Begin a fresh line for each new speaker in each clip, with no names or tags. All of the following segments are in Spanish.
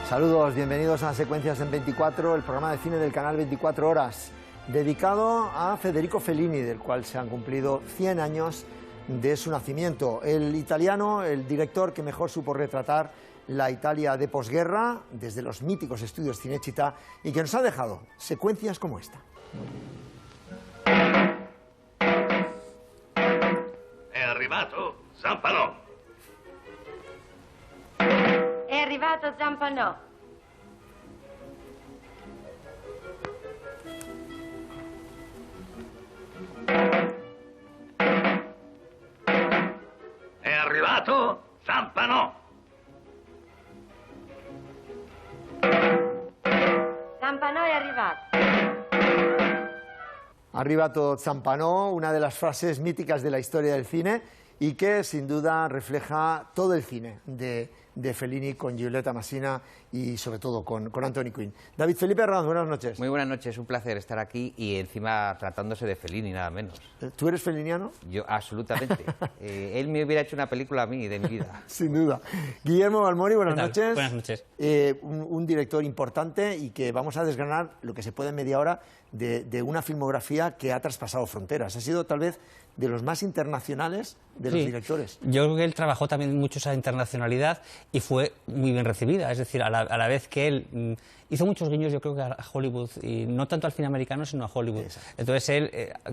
Saludos, bienvenidos a Secuencias en 24, el programa de cine del canal 24 Horas, dedicado a Federico Fellini, del cual se han cumplido 100 años de su nacimiento. El italiano, el director que mejor supo retratar la Italia de posguerra, desde los míticos estudios Cinecittà, y que nos ha dejado secuencias como esta.
È arrivato Zampanò.
È arrivato Zampanò.
È arrivato Zampanò.
Zampanò è arrivato.
Arrivato Zampanò, una de las frases míticas de la historia del cine y que sin duda refleja todo el cine de Fellini con Giulietta Masina y sobre todo con Anthony Quinn. David Felipe Herranz, buenas noches.
Muy buenas noches, un placer estar aquí y encima tratándose de Fellini, nada menos.
¿Tú eres felliniano?
Yo, absolutamente. Él me hubiera hecho una película a mí, de mi vida.
Sin duda. Guillermo Balmori, buenas noches.
Buenas noches.
Un director importante y que vamos a desgranar lo que se puede en media hora de una filmografía que ha traspasado fronteras. Ha sido tal vez de los más internacionales de los directores.
Yo creo que él trabajó también mucho esa internacionalidad y fue muy bien recibida. Es decir, a la vez que él hizo muchos guiños, yo creo que a Hollywood, y no tanto al cine americano, sino a Hollywood. Exacto. Entonces él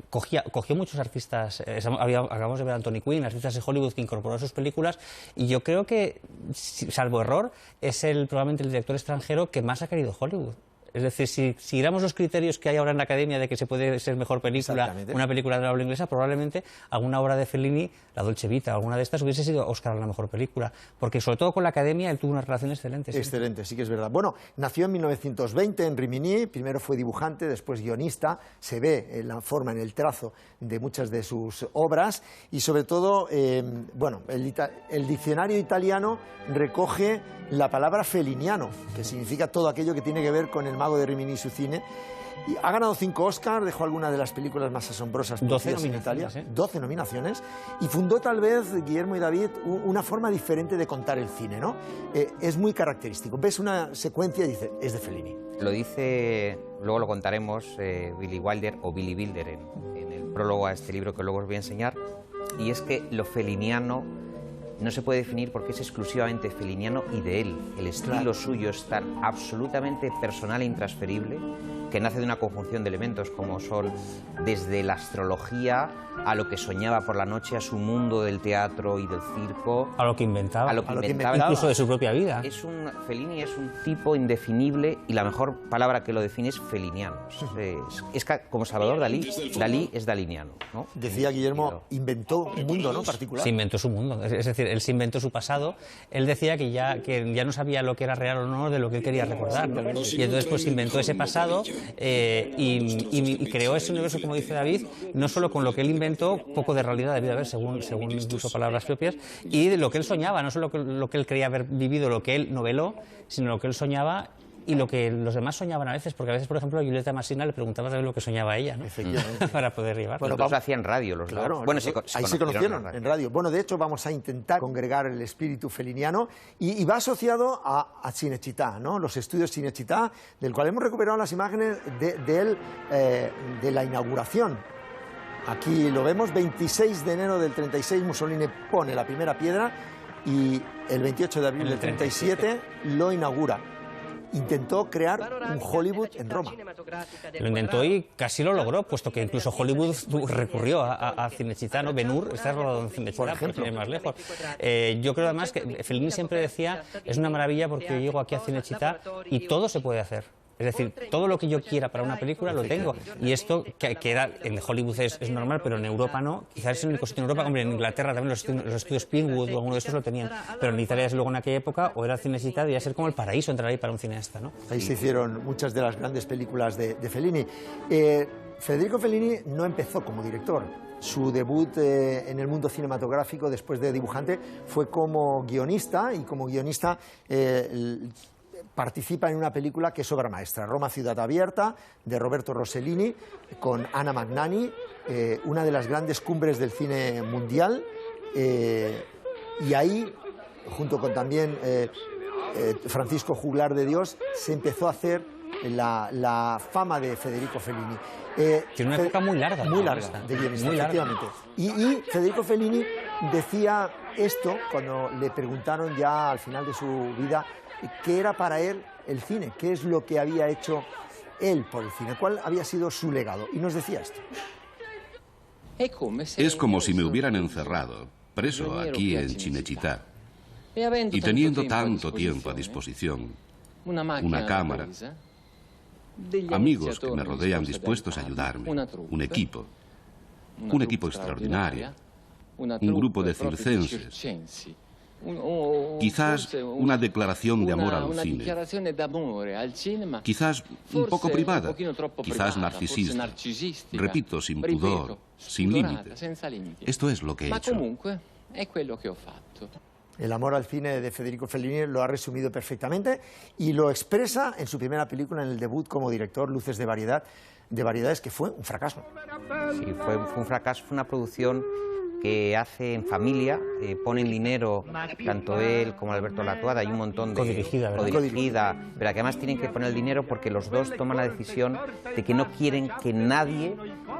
cogió muchos artistas, acabamos de ver a Anthony Quinn, artistas de Hollywood que incorporó a sus películas, y yo creo que, salvo error, es probablemente el director extranjero que más ha querido Hollywood. Es decir, si siguiéramos los criterios que hay ahora en la academia de que se puede ser mejor película, una película de habla inglesa, probablemente alguna obra de Fellini, La Dolce Vita, alguna de estas hubiese sido Oscar a la mejor película, porque sobre todo con la academia él tuvo una relación excelente.
Excelente, sí que es verdad. Bueno, nació en 1920 en Rimini, primero fue dibujante, después guionista, se ve en la forma, en el trazo de muchas de sus obras y sobre todo, bueno, el diccionario italiano recoge la palabra felliniano, que significa todo aquello que tiene que ver con el mago de Rimini y su cine. Y ha ganado 5 Oscars, dejó algunas de las películas más asombrosas
12
en Italia,
nominaciones,
12 nominaciones, y fundó tal vez, Guillermo y David, una forma diferente de contar el cine, ¿no? Es muy característico. Ves una secuencia y dices, es de Fellini.
Lo dice, luego lo contaremos, Billy Wilder o Billy Wilder en el prólogo a este libro que luego os voy a enseñar, y es que lo felliniano no se puede definir porque es exclusivamente felliniano y de él. El estilo suyo es tan absolutamente personal e intransferible que nace de una conjunción de elementos como son desde la astrología a lo que soñaba por la noche, a su mundo del teatro y del circo,
a lo que inventaba,
incluso
de su propia vida.
Fellini es un tipo indefinible y la mejor palabra que lo define es felliniano. Es como Salvador Dalí. Dalí es daliniano, ¿no?
Decía Guillermo, inventó un mundo, ¿no?, particular.
Se inventó su mundo, es decir, él se inventó su pasado. Él decía que ya no sabía lo que era real o no de lo que él quería recordar, ¿no? Y entonces pues inventó ese pasado y creó ese universo, como dice David, no solo con lo que él inventó, poco de realidad debía haber, según incluso palabras propias, y de lo que él soñaba, no solo lo que él creía haber vivido, lo que él noveló, sino lo que él soñaba y lo que los demás soñaban a veces, porque a veces, por ejemplo, a Giulietta Masina le preguntaba también lo que soñaba ella, ¿no?
Efectivamente.
Para poder llevar.
Bueno, los hacían en radio, los
claro,
dos. Bueno,
ahí se conocieron en radio. Bueno, de hecho, vamos a intentar congregar el espíritu felliniano y va asociado a Cinecittà, ¿no? Los estudios Cinecittà, del cual hemos recuperado las imágenes de la inauguración. Aquí lo vemos, 26 de enero del 36, Mussolini pone la primera piedra y el 28 de abril del 37 lo inaugura. Intentó crear un Hollywood en Roma.
Lo intentó y casi lo logró, puesto que incluso Hollywood recurrió a Cinecittà, ¿no? Ben-Hur está rodado en Cinecittà, por ejemplo, más lejos. Yo creo además que Fellini siempre decía, es una maravilla porque yo llego aquí a Cinecittà y todo se puede hacer. Es decir, todo lo que yo quiera para una película lo tengo. Y esto, que era, en Hollywood es normal, pero en Europa no. Quizás es el único sitio en Europa. Hombre, en Inglaterra también los estudios Pinewood o alguno de estos lo tenían. Pero en Italia, desde luego, en aquella época, o era Cinecittà, debía ser como el paraíso entrar ahí para un cineasta, ¿no?
Ahí se hicieron muchas de las grandes películas de Fellini. Federico Fellini no empezó como director. Su debut en el mundo cinematográfico después de dibujante fue como guionista, y como guionista participa en una película que es obra maestra, Roma Ciudad Abierta, de Roberto Rossellini, con Anna Magnani, una de las grandes cumbres del cine mundial, y ahí, junto con también Francisco Juglar de Dios, se empezó a hacer la fama de Federico Fellini.
Tiene una época muy larga.
Muy larga, de guionista, efectivamente. Y Federico Fellini decía esto cuando le preguntaron ya al final de su vida qué era para él el cine, qué es lo que había hecho él por el cine, cuál había sido su legado. Y nos decía esto.
Es como si me hubieran encerrado, preso aquí en Cinecittà, y teniendo tanto tiempo a disposición, una cámara, amigos que me rodean dispuestos a ayudarme, un equipo extraordinario, un grupo de circenses, quizás una declaración de amor al cine, quizás un poco privada, quizás narcisista, repito, sin pudor, sin límites. Esto es lo que he hecho.
El amor al cine de Federico Fellini lo ha resumido perfectamente y lo expresa en su primera película, en el debut como director, Luces de Variedades, que fue un fracaso.
Sí, fue un fracaso, fue una producción que hace en familia, ponen dinero, tanto él como Alberto Latuada, hay un montón de... Codirigida, pero que además tienen que poner el dinero porque los dos toman la decisión de que no quieren que nadie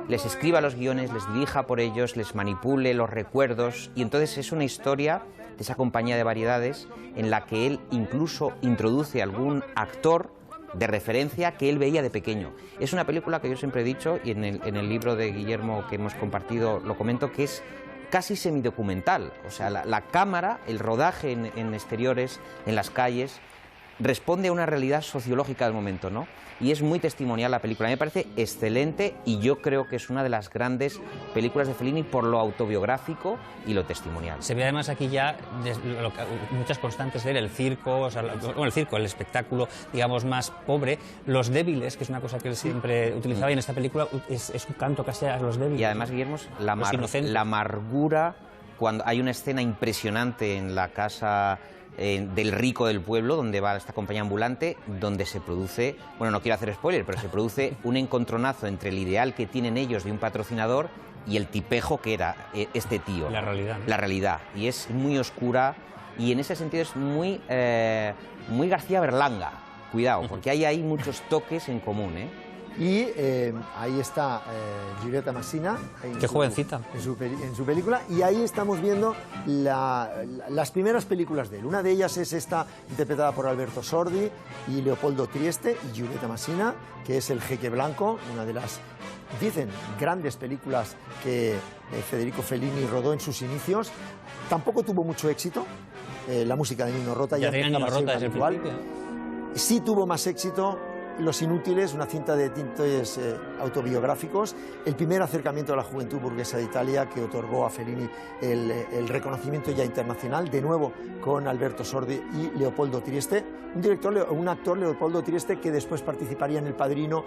les escriba los guiones, les dirija por ellos, les manipule los recuerdos, y entonces es una historia de esa compañía de variedades en la que él incluso introduce algún actor de referencia que él veía de pequeño. Es una película que yo siempre he dicho, y en el libro de Guillermo que hemos compartido lo comento, que es casi semidocumental. O sea, la cámara, el rodaje en exteriores, en las calles, responde a una realidad sociológica del momento, ¿no? Y es muy testimonial la película. A mí me parece excelente y yo creo que es una de las grandes películas de Fellini por lo autobiográfico y lo testimonial.
Se ve además aquí ya muchas constantes de él, el circo, o sea, el circo, el espectáculo, digamos, más pobre, los débiles, que es una cosa que él siempre utilizaba, y en esta película es un canto casi a los débiles.
Y además, Guillermo, la amargura, cuando hay una escena impresionante en la casa del rico del pueblo, donde va esta compañía ambulante, donde se produce, bueno, no quiero hacer spoiler, pero se produce un encontronazo entre el ideal que tienen ellos de un patrocinador y el tipejo que era este tío.
La realidad, ¿no?
La realidad. Y es muy oscura y en ese sentido es muy García Berlanga. Cuidado, porque hay ahí muchos toques en común, ¿eh?
Y ahí está Giulietta Massina.
Qué jovencita.
En su película. Y ahí estamos viendo las primeras películas de él. Una de ellas es esta, interpretada por Alberto Sordi y Leopoldo Trieste, y Giulietta Massina, que es El Jeque Blanco, una de las, dicen, grandes películas que Federico Fellini rodó en sus inicios. Tampoco tuvo mucho éxito. La música de Nino Rota
ya tenía Nino Rota desde el principio.
Sí tuvo más éxito Los Inútiles, una cinta de tintes autobiográficos, el primer acercamiento a la juventud burguesa de Italia que otorgó a Fellini el reconocimiento ya internacional, de nuevo con Alberto Sordi y Leopoldo Trieste, un actor, Leopoldo Trieste, que después participaría en El Padrino,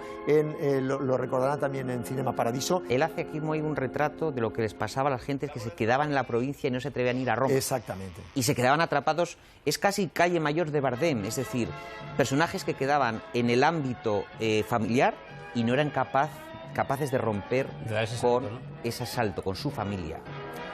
lo recordarán también en Cinema Paradiso.
Él hace aquí muy un retrato de lo que les pasaba a las gentes que se quedaban en la provincia y no se atrevían a ir a Roma.
Exactamente.
Y se quedaban atrapados, es casi Calle Mayor de Bardem, es decir, personajes que quedaban en el ámbito familiar y no eran capaces de romper con ese salto, con su familia.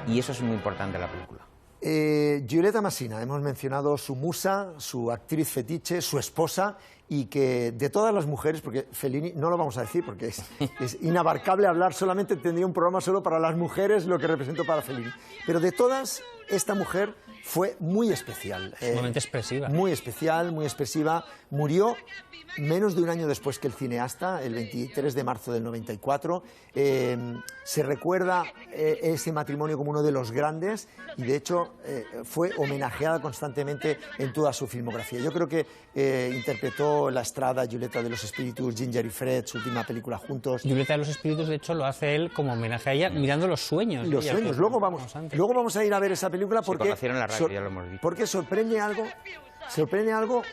Y eso es muy importante en la película.
Giulietta Massina, hemos mencionado su musa, su actriz fetiche, su esposa, y que de todas las mujeres, porque Fellini, no lo vamos a decir porque es inabarcable hablar, solamente tendría un programa solo para las mujeres, lo que representó para Fellini, pero de todas, esta mujer fue muy especial.
Sumamente expresiva.
Muy especial, muy expresiva. Murió menos de un año después que el cineasta, el 23 de marzo del 94. Se recuerda ese matrimonio como uno de los grandes y, de hecho, fue homenajeada constantemente en toda su filmografía. Yo creo que interpretó La Strada, Giulietta de los Espíritus, Ginger y Fred, su última película juntos.
Giulietta de los Espíritus, de hecho, lo hace él como homenaje a ella, mirando los sueños.
Los sueños. Luego vamos a ir a ver esa película porque,
ya lo hemos visto.
Porque sorprende algo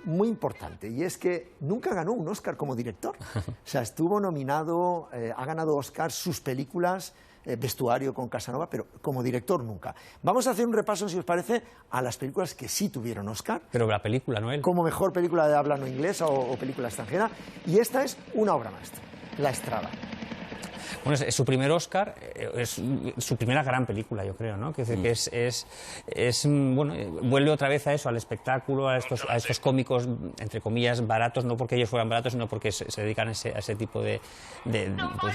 muy importante, y es que nunca ganó un Oscar como director. O sea, estuvo nominado, ha ganado Oscar sus películas, Vestuario con Casanova, pero como director nunca. Vamos a hacer un repaso, si os parece, a las películas que sí tuvieron Oscar.
Pero la película, ¿no?
Como mejor película de habla no inglesa o película extranjera. Y esta es una obra maestra, La Strada.
Bueno, es su primer Oscar, es su primera gran película, yo creo, ¿no? Que bueno, vuelve otra vez a eso, al espectáculo, a estos cómicos, entre comillas, baratos, no porque ellos fueran baratos, sino porque se dedican a ese tipo de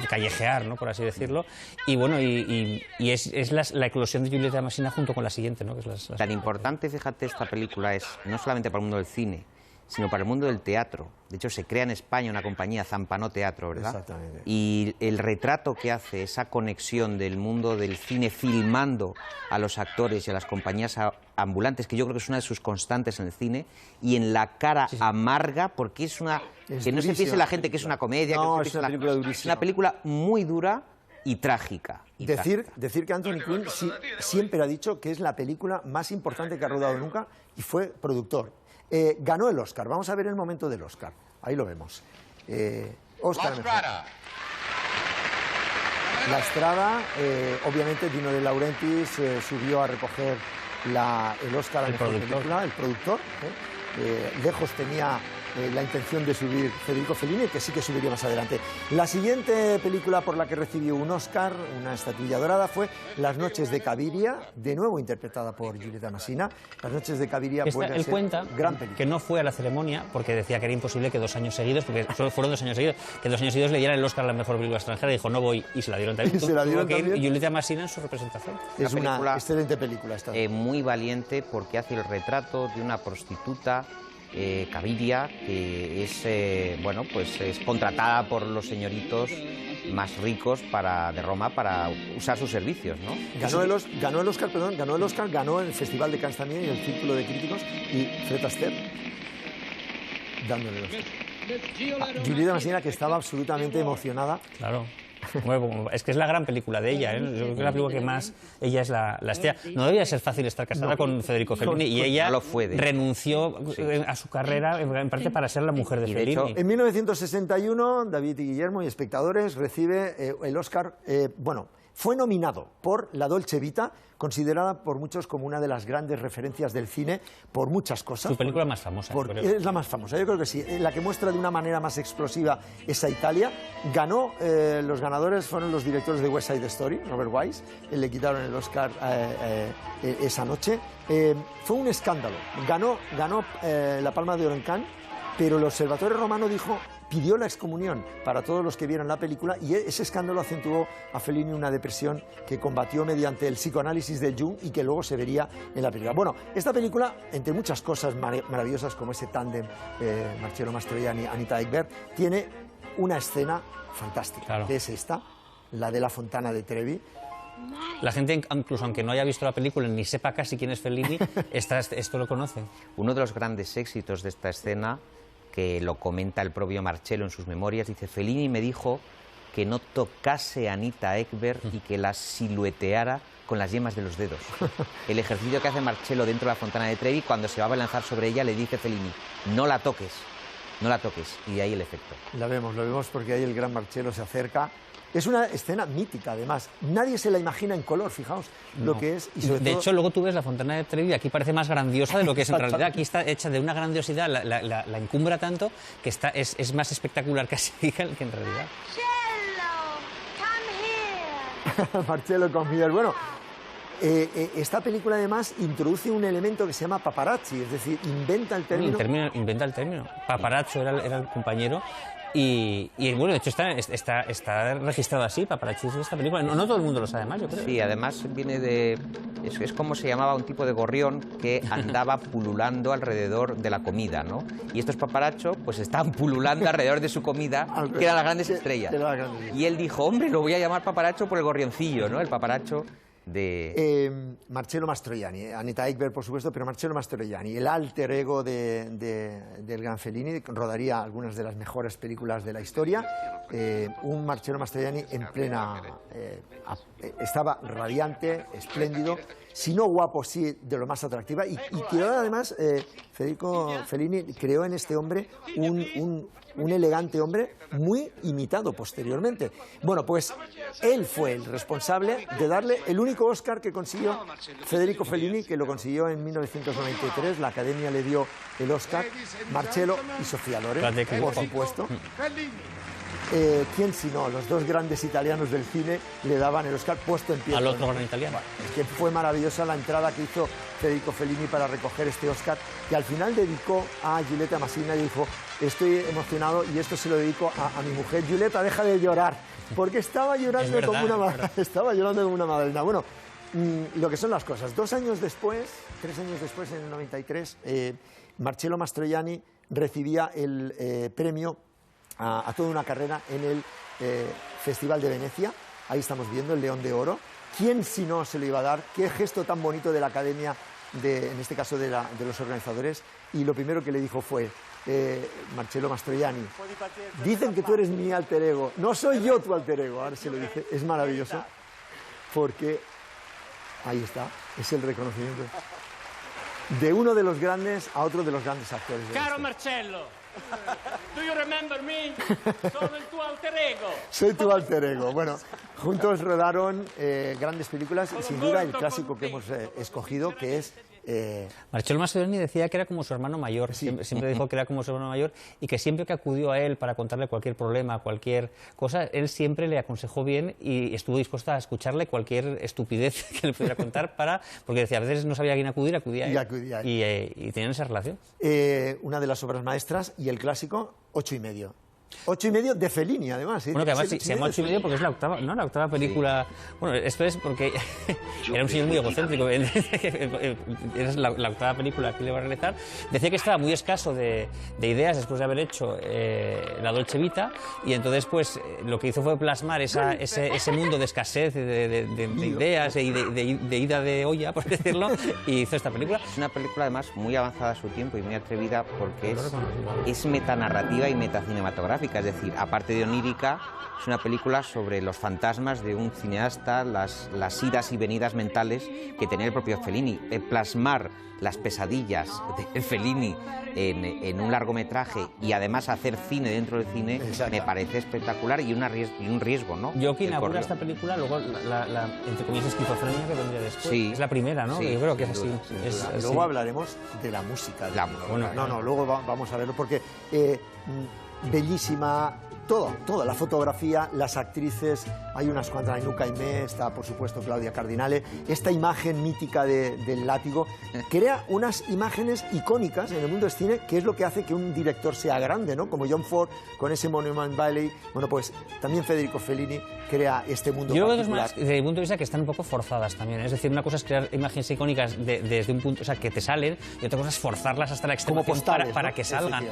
callejear, ¿no? Por así decirlo. Y bueno, y es la eclosión de Julieta Masina junto con la siguiente, ¿no? Que es
Tan importante, fíjate, esta película es no solamente para el mundo del cine, sino para el mundo del teatro. De hecho, se crea en España una compañía, Zampano Teatro, ¿verdad?
Exactamente.
Y el retrato que hace, esa conexión del mundo del cine filmando a los actores y a las compañías ambulantes, que yo creo que es una de sus constantes en el cine, y en la cara amarga, porque es una... que no se piense la gente que es una comedia,
no,
que
es una película durísima.
Es una película muy dura y trágica.
Decir que Anthony Quinn siempre ha dicho que es la película más importante que ha rodado nunca y fue productor. Ganó el Oscar. Vamos a ver el momento del Oscar. Ahí lo vemos. Oscar La Strada, obviamente Dino De Laurentiis subió a recoger el Oscar a la mejor película, el productor. Lejos tenía la intención de subir Federico Fellini, que sí que subiría más adelante. La siguiente película por la que recibió un Oscar, una estatuilla dorada, fue Las noches de Cabiria, de nuevo interpretada por Julieta Masina. Las noches de Cabiria vuelve a ser
cuenta
gran película.
Que no fue a la ceremonia porque decía que era imposible que 2 años seguidos, porque solo fueron 2 años seguidos, que 2 años seguidos le dieran el Oscar a la mejor película extranjera. Dijo, no voy, y se la dieron también.
Se la dieron también.
Y Julieta Masina en su representación.
Es una excelente película esta.
Muy valiente, porque hace el retrato de una prostituta, Cabiria, que es bueno, pues es contratada por los señoritos más ricos de Roma para usar sus servicios, ¿no?
Ganó el Oscar, ganó el Festival de Cannes también y el Círculo de Críticos, y Fred Astaire dándole el Oscar. Julieta Masina, que estaba absolutamente emocionada.
Claro. Bueno, es que es la gran película de ella, ¿eh? Yo creo que es la película que más ella es la estrella. No debía ser fácil estar casada con Federico Fellini, y ella renunció a su carrera en parte para ser la mujer de Fellini.
De hecho,
en 1961, David y Guillermo y espectadores recibe el Oscar. Fue nominado por La Dolce Vita, considerada por muchos como una de las grandes referencias del cine por muchas cosas.
Su película más famosa.
Es la más famosa, yo creo que sí. La que muestra de una manera más explosiva esa Italia. Ganó, los ganadores fueron los directores de West Side Story, Robert Wise. Le quitaron el Oscar esa noche. Fue un escándalo. Ganó la Palma de Oro en Cannes, pero el Observatorio Romano pidió la excomunión para todos los que vieron la película, y ese escándalo acentuó a Fellini una depresión que combatió mediante el psicoanálisis de Jung y que luego se vería en la película. Bueno, esta película, entre muchas cosas maravillosas como ese tándem Marcello Mastroianni, Anita Ekberg, tiene una escena fantástica, claro, que es esta, la de la Fontana de Trevi.
La gente, incluso aunque no haya visto la película ni sepa casi quién es Fellini, esto lo conoce.
Uno de los grandes éxitos de esta escena, que lo comenta el propio Marcello en sus memorias, dice: Fellini me dijo que no tocase a Anita Ekberg y que la silueteara con las yemas de los dedos. El ejercicio que hace Marcello dentro de la Fontana de Trevi, cuando se va a abalanzar sobre ella, le dice Fellini: no la toques, no la toques, y de ahí el efecto.
Lo vemos porque ahí el gran Marcello se acerca. Es una escena mítica, además. Nadie se la imagina en color, fijaos lo que es. Y
de hecho, luego tú ves la Fontana de Trevi, aquí parece más grandiosa de lo que es en realidad. Aquí está hecha de una grandiosidad, la encumbra tanto, que es más espectacular casi que en realidad.
Marcello, come here. Bueno, esta película además introduce un elemento que se llama paparazzi, es decir, inventa el término.
Inventa el término. Paparazzo era el compañero. Y bueno, de hecho está registrado así, paparazzi, de esta película. No todo el mundo lo sabe más, yo creo.
Sí, además viene de... Es como se llamaba un tipo de gorrión que andaba pululando alrededor de la comida, ¿no? Y estos paparazzo pues estaban pululando alrededor de su comida, que eran las grandes estrellas. Y él dijo: hombre, lo voy a llamar paparazzo por el gorrioncillo, ¿no? El paparazzo de...
Marcello Mastroianni, Anita Ekberg, por supuesto, pero Marcello Mastroianni, el alter ego del gran Fellini, rodaría algunas de las mejores películas de la historia. Un Marcello Mastroianni en plena... estaba radiante, espléndido, si no guapo, sí de lo más atractiva, y que además Federico Fellini creó en este hombre un elegante hombre muy imitado posteriormente. Bueno, pues él fue el responsable de darle el único Oscar que consiguió Federico Fellini, que lo consiguió en 1993. La Academia le dio el Oscar, Marcello y Sofía Loren, por supuesto. ¿quién si no? Los dos grandes italianos del cine le daban el Oscar puesto en pie.
Al otro gran italiano.
Es que fue maravillosa la entrada que hizo Federico Fellini para recoger este Oscar, que al final dedicó a Giulietta Masina y dijo: estoy emocionado y esto se lo dedico a mi mujer. Giulietta, deja de llorar, porque estaba llorando como una madre. Estaba llorando como una madrina. Bueno, lo que son las cosas. 2 años después, 3 años después, en el 93, Marcello Mastroianni recibía el premio a toda una carrera en el Festival de Venecia. Ahí estamos viendo el León de Oro. ¿Quién si no se lo iba a dar? Qué gesto tan bonito de la Academia, en este caso de los organizadores. Y lo primero que le dijo fue: Marcello Mastroianni, dicen que tú eres mi alter ego. No soy yo tu alter ego. Ahora se lo dice. Es maravilloso porque ahí está, es el reconocimiento de uno de los grandes a otro de los grandes actores.
Caro Marcello, do you remember me? Sono el tu alter ego.
Soy tu alter ego. Bueno, juntos rodaron grandes películas y sin duda el clásico que hemos escogido, que es...
Marcello Mastroianni decía que era como su hermano mayor,
Sí.
siempre dijo que era como su hermano mayor y que siempre que acudió a él para contarle cualquier problema, cualquier cosa, él siempre le aconsejó bien y estuvo dispuesto a escucharle cualquier estupidez que le pudiera contar porque decía, a veces no sabía a quién acudir, acudía a él. Y tenían esa relación.
Una de las obras maestras y el clásico, 8,5. 8,5 de Fellini, además.
Bueno, que además se llama 8,5 porque es la octava, ¿no? La octava película. Sí. Bueno, esto es porque era un señor muy egocéntrico. Era la octava película que le va a realizar. Decía que estaba muy escaso de ideas después de haber hecho La Dolce Vita, y entonces, pues, lo que hizo fue plasmar ese mundo de escasez, de ideas y de ida de olla, por decirlo, y hizo esta película.
Es una película, además, muy avanzada a su tiempo y muy atrevida porque es metanarrativa y metacinematográfica. Es decir, aparte de onírica, es una película sobre los fantasmas de un cineasta, las idas y venidas mentales que tenía el propio Fellini. Plasmar las pesadillas de Fellini en un largometraje y además hacer cine dentro del cine me parece espectacular y un riesgo, ¿no?
Yo que inaugura esta película, luego entre comillas, esquizofrenia que vendría después.
Sí.
Es la primera, ¿no?
Sí,
yo creo que es así.
Luego hablaremos de la música. Luego vamos a verlo porque... bellísima, toda la fotografía, las actrices, hay unas cuantas, hay Nuca Aimé, está por supuesto Claudia Cardinale, esta imagen mítica del látigo, crea unas imágenes icónicas en el mundo del cine, que es lo que hace que un director sea grande, ¿no? Como John Ford con ese Monument Valley. Bueno, pues también Federico Fellini crea este mundo
yo
particular.
Yo creo que desde mi punto de vista que están un poco forzadas también, es decir, una cosa es crear imágenes icónicas desde un punto, o sea, que te salen, y otra cosa es forzarlas hasta la extremación para que salgan.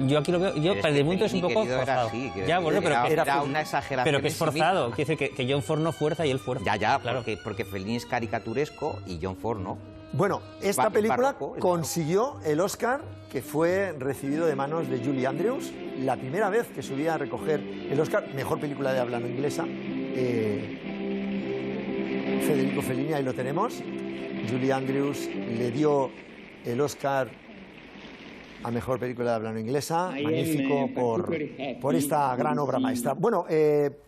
Yo aquí lo veo, desde mi punto es un poco forzado.
Ya, bueno, era una exageración.
Pero que es forzado, quiere decir que John Ford no fuerza y él fuerza.
Ya, claro. Porque Fellini es caricaturesco y John Ford no.
Bueno, esta película consiguió el Oscar, que fue recibido de manos de Julie Andrews, la primera vez que subía a recoger el Oscar, mejor película de habla no inglesa. Federico Fellini, ahí lo tenemos. Julie Andrews le dio el Oscar a mejor película de habla no inglesa, magnífico por esta gran obra maestra. Bueno,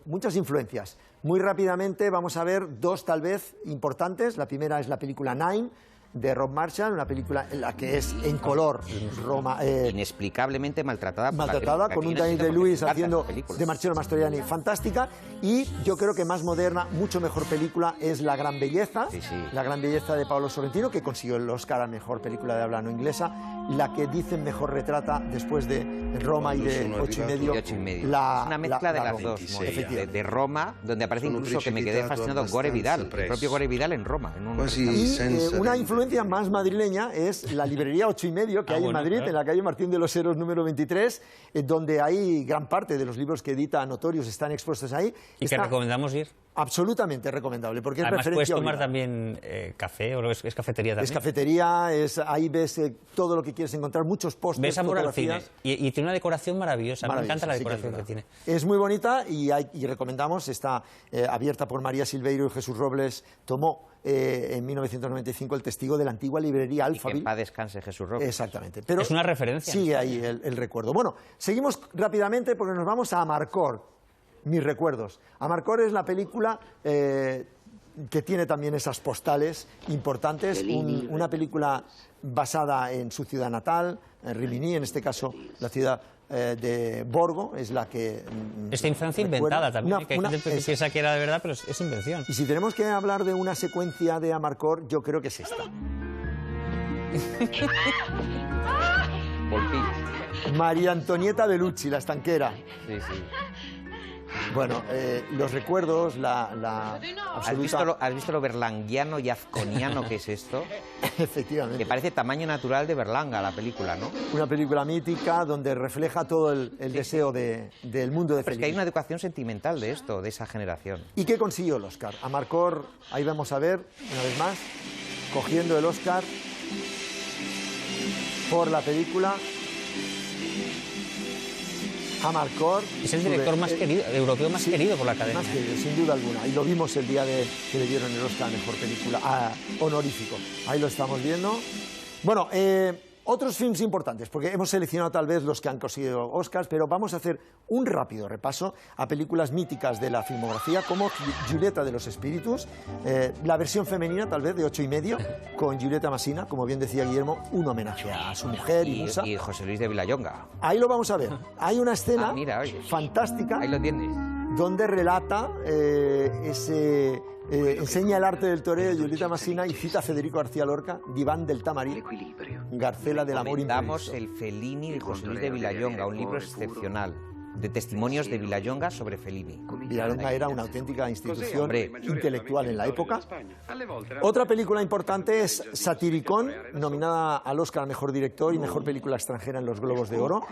muchas influencias. Muy rápidamente vamos a ver dos tal vez importantes. La primera es la película Nine, de Rob Marshall, una película en la que es en color
inexplicablemente maltratada
con un Daniel Day-Lewis haciendo de Marcello Mastroianni, fantástica. Y yo creo que más moderna, mucho mejor película es La Gran Belleza, La Gran Belleza de Paolo Sorrentino, que consiguió el Oscar a mejor película de habla no inglesa, la que dicen mejor retrata después de Roma y de 8,5.
Es una mezcla de las dos, de Roma, donde aparece incluso, que me quedé fascinado, Gore Vidal, el propio Gore Vidal en Roma.
Y una influencia más madrileña es la librería 8,5 que hay en Madrid, en la calle Martín de los Heros número 23, donde hay gran parte de los libros que edita Notorious están expuestos ahí.
Y que recomendamos ir.
Absolutamente recomendable, porque
además
es referencia
puedes tomar
obligada.
también café, o es cafetería también.
Es cafetería, ahí ves todo lo que quieres encontrar, muchos pósters,
ves amor al cine.
fotografías.
Y tiene una decoración maravillosa, me encanta la decoración que tiene.
Es muy bonita y recomendamos, está abierta por María Silveiro y Jesús Robles tomó en 1995 el testigo de la antigua librería Alphaville.
Que en paz descanse Jesús Robles.
Exactamente. Pero
es una referencia.
Sigue ahí el recuerdo. Bueno, seguimos rápidamente porque nos vamos a Amarcord. Mis recuerdos. Amarcord es la película que tiene también esas postales importantes, una película basada en su ciudad natal, en Rimini, en este caso la ciudad de Borgo es la que...
Esta infancia inventada también, que hay gente que piensa que era de verdad, pero es invención.
Y si tenemos que hablar de una secuencia de Amarcord, yo creo que es esta. María Antonieta Bellucci, la estanquera.
Sí, sí.
Bueno, los recuerdos, la absoluta...
¿Has visto lo berlanguiano y azconiano que es esto?
Efectivamente.
Que parece tamaño natural de Berlanga, la película, ¿no?
Una película mítica donde refleja todo el deseo del mundo de
Pero es que
Fellini.
hay una educación sentimental de esto, de esa generación.
¿Y qué consiguió el Oscar? Amarcord, ahí vamos a ver, una vez más, cogiendo el Oscar por la película Amarcord.
Es el director más querido, europeo más querido por la Academia.
Más querido, sin duda alguna. Y lo vimos el día que le dieron el Oscar a Mejor Película honorífico. Ahí lo estamos viendo. Bueno, otros films importantes, porque hemos seleccionado tal vez los que han conseguido Oscars, pero vamos a hacer un rápido repaso a películas míticas de la filmografía, como Giulietta de los Espíritus, la versión femenina tal vez de 8,5, con Giulietta Masina, como bien decía Guillermo, un homenaje a su mujer y musa.
Y José Luis de Vilallonga.
Ahí lo vamos a ver. Hay una escena
Mira, oye.
fantástica
Ahí lo tienes.
donde relata enseña el arte del toreo de Giulietta Masina y cita a Federico García Lorca, Diván del Tamarí, Garcela del amor
Damos
imprevisto.
el Fellini de José Luis de Vilallonga, un libro excepcional de testimonios de Vilallonga sobre Fellini.
Vilallonga era una auténtica institución intelectual en la época. Otra película importante es Satiricón, nominada al Oscar al Mejor Director y Mejor Película Extranjera en los Globos de Oro,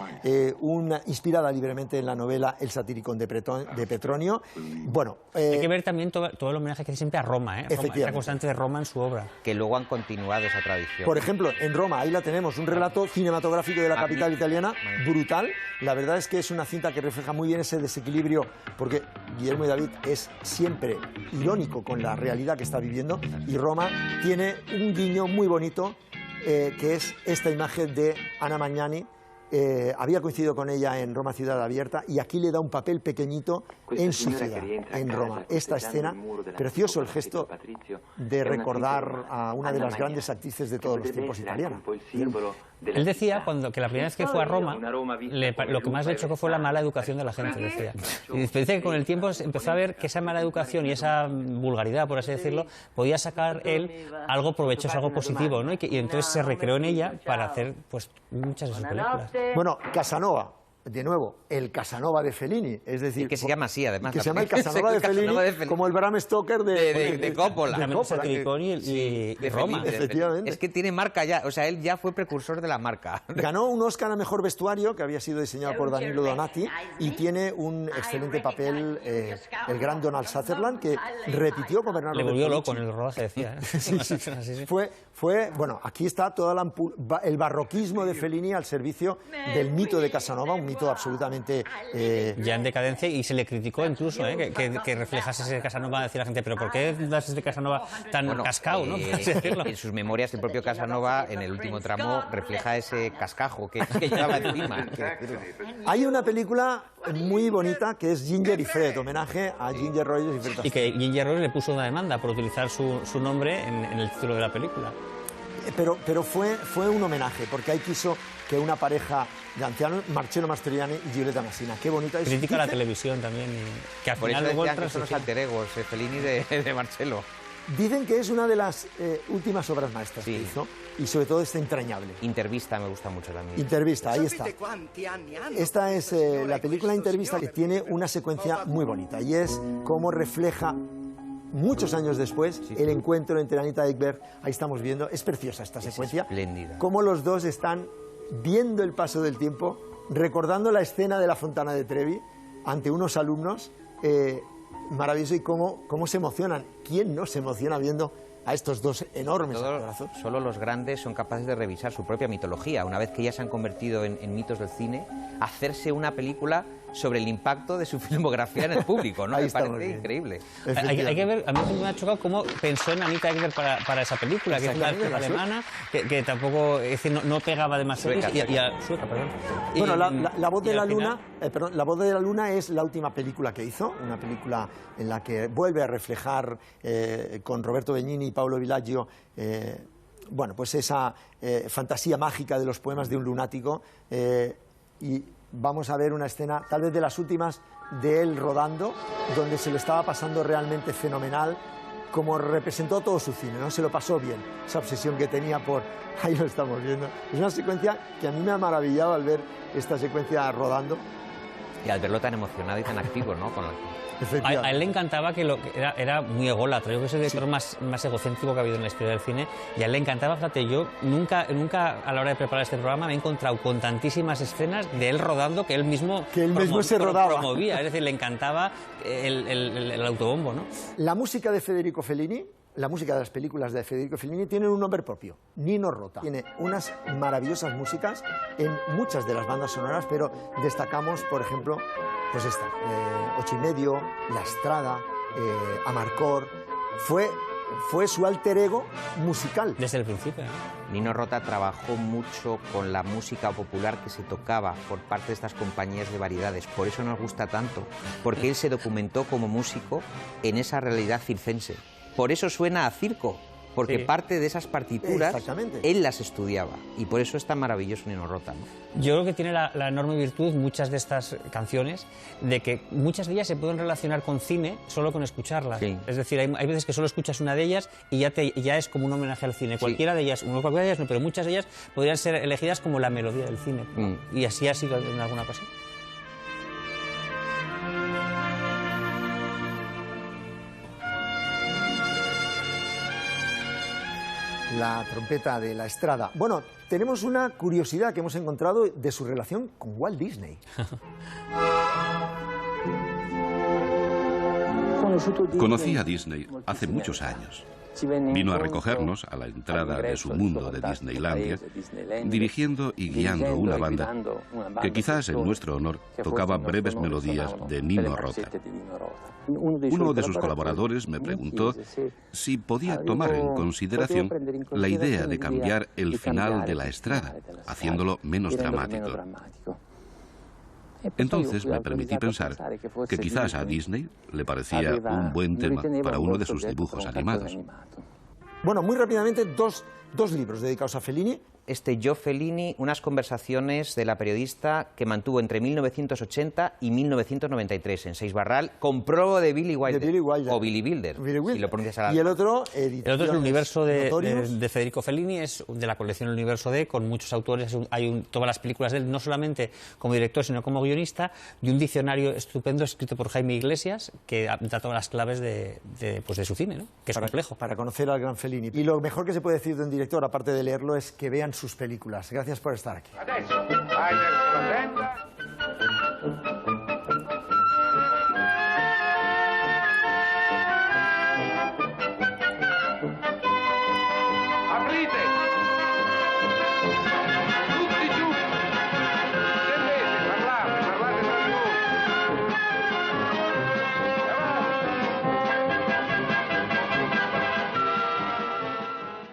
inspirada libremente en la novela El Satiricón de Petronio. Bueno,
hay que ver también todo el homenaje que hace siempre a Roma,
Efectivamente.
La constante de Roma en su obra.
Que luego han continuado esa tradición.
Por ejemplo, en Roma, ahí la tenemos, un relato cinematográfico de la capital italiana, brutal. La verdad es que es una cinta que refleja muy bien ese desequilibrio, porque Guillermo y David es siempre irónico con la realidad que está viviendo, y Roma tiene un guiño muy bonito, que es esta imagen de Anna Magnani. Había coincidido con ella en Roma Ciudad Abierta y aquí le da un papel pequeñito en su ciudad, en Roma. Esta escena, precioso el gesto de recordar a una de las grandes actrices de todos los tiempos italiana.
Él decía que la primera vez que fue a Roma, lo que más le chocó fue la mala educación de la gente, decía. Y dice que con el tiempo empezó a ver que esa mala educación y esa vulgaridad, por así decirlo, podía sacar él algo provechoso, algo positivo, ¿no? Y entonces se recreó en ella para hacer pues muchas de sus películas.
Bueno, Casanova. De nuevo, el Casanova de Fellini, es decir...
Y que se llama así, además.
Que se llama el Casanova de Fellini, como el Bram Stoker de
Coppola.
De Satiricón y Roma.
Efectivamente.
Es que tiene marca ya, o sea, él ya fue precursor de la marca.
Ganó un Oscar a Mejor Vestuario, que había sido diseñado por Danilo Donati, y tiene un excelente papel el gran Donald Sutherland, que repitió con Bernardo
Le volvió
Bertolucci.
loco en el rodaje, decía.
Sí. Bueno, aquí está todo el barroquismo de Fellini al servicio del mito de Casanova, un mito absolutamente...
Ya en decadencia, y se le criticó incluso que reflejase ese Casanova, decía la gente, pero ¿por qué das ese Casanova tan cascao, ¿no?
En sus memorias, el propio Casanova, en el último tramo, refleja ese cascajo que llevaba encima.
Hay una película muy bonita que es Ginger y Fred, homenaje a Ginger Rogers y Fred Astaire.
Y que Ginger Rogers le puso una demanda por utilizar su nombre en el título de la película.
Pero fue un homenaje, porque ahí quiso que una pareja de ancianos, Marcello Mastroianni y Giulietta Masina. Qué bonita es.
Critica la televisión también, que al
Por
final
eso
luego
decían que son los alter egos, Fellini de Marcello.
Dicen que es una de las últimas obras maestras que hizo, y sobre todo es entrañable.
Intervista me gusta mucho también.
Intervista, ahí está. Esta es la película Intervista, que tiene una secuencia muy bonita, y es cómo refleja muchos años después el encuentro entre Anita Ekberg. Ahí estamos viendo, es preciosa esta secuencia,
espléndida.
Cómo los dos están viendo el paso del tiempo, recordando la escena de la Fontana de Trevi ante unos alumnos, maravilloso, y cómo se emocionan. ¿Quién no se emociona viendo a estos dos enormes actorazos?
Solo los grandes son capaces de revisar su propia mitología, una vez que ya se han convertido en mitos del cine, hacerse una película sobre el impacto de su filmografía en el público, ¿no? Me parece increíble.
Hay que ver, a mí me ha chocado cómo pensó en Anita Ekberg para esa película, que es una actriz alemana, que tampoco, es decir, no pegaba demasiado. Sueca, perdón.
Bueno, la voz de la luna, La voz de la luna es la última película que hizo, una película en la que vuelve a reflejar con Roberto Benigni y Paolo Villaggio, bueno, pues esa fantasía mágica de los poemas de un lunático, y vamos a ver una escena, tal vez de las últimas, de él rodando, donde se lo estaba pasando realmente fenomenal, como representó todo su cine, ¿no? Se lo pasó bien, esa obsesión que tenía por... Ahí lo estamos viendo. Es una secuencia que a mí me ha maravillado al ver esta secuencia rodando.
Y al verlo tan emocionado y tan activo, ¿no?
A él le encantaba que era muy ególatra. Yo creo que es el director más egocéntrico que ha habido en la historia del cine. Y a él le encantaba, fíjate, yo nunca a la hora de preparar este programa me he encontrado con tantísimas escenas de él rodando que él mismo
se rodaba.
Promovía. Es decir, le encantaba el autobombo, ¿no?
La música de Federico Fellini, la música de las películas de Federico Fellini, tiene un nombre propio, Nino Rota. Tiene unas maravillosas músicas en muchas de las bandas sonoras, pero destacamos, por ejemplo, pues esta, 8 y medio, La Estrada, Amarcord. Fue su alter ego musical.
Desde el principio, ¿eh?
Nino Rota trabajó mucho con la música popular que se tocaba por parte de estas compañías de variedades. Por eso nos gusta tanto, porque él se documentó como músico en esa realidad circense. Por eso suena a circo, porque parte de esas partituras él las estudiaba. Y por eso es tan maravilloso Nino Rota, ¿no?
Yo creo que tiene la enorme virtud, muchas de estas canciones, de que muchas de ellas se pueden relacionar con cine solo con escucharlas. Sí. Es decir, hay veces que solo escuchas una de ellas y ya es como un homenaje al cine. Cualquiera de ellas, no, pero muchas de ellas podrían ser elegidas como la melodía del cine. Y así ha sido en alguna ocasión.
La trompeta de La Estrada. Bueno, tenemos una curiosidad que hemos encontrado de su relación con Walt Disney.
Conocí a Disney hace muchos años. Vino a recogernos a la entrada de su mundo de Disneylandia, dirigiendo y guiando una banda que quizás en nuestro honor tocaba breves melodías de Nino Rota. Uno de sus colaboradores me preguntó si podía tomar en consideración la idea de cambiar el final de La Estrada, haciéndolo menos dramático. Entonces me permití pensar que quizás a Disney le parecía un buen tema para uno de sus dibujos animados.
Bueno, muy rápidamente, dos libros dedicados a Fellini.
Yo Fellini, unas conversaciones de la periodista que mantuvo entre 1980 y 1993 en Seixbarral, con prólogo de Billy Wilder, o Billy Wilder, si lo pronuncias a la...
Y el otro
es el universo de Federico Fellini, es de la colección El Universo D, con muchos autores, todas las películas de él, no solamente como director, sino como guionista, y un diccionario estupendo escrito por Jaime Iglesias, que da todas las claves de su cine, ¿no? Que es complejo.
Para conocer al gran Fellini. Y lo mejor que se puede decir de un director, aparte de leerlo, es que vean sus películas. Gracias por estar aquí.
Adesso vai verso la tenda.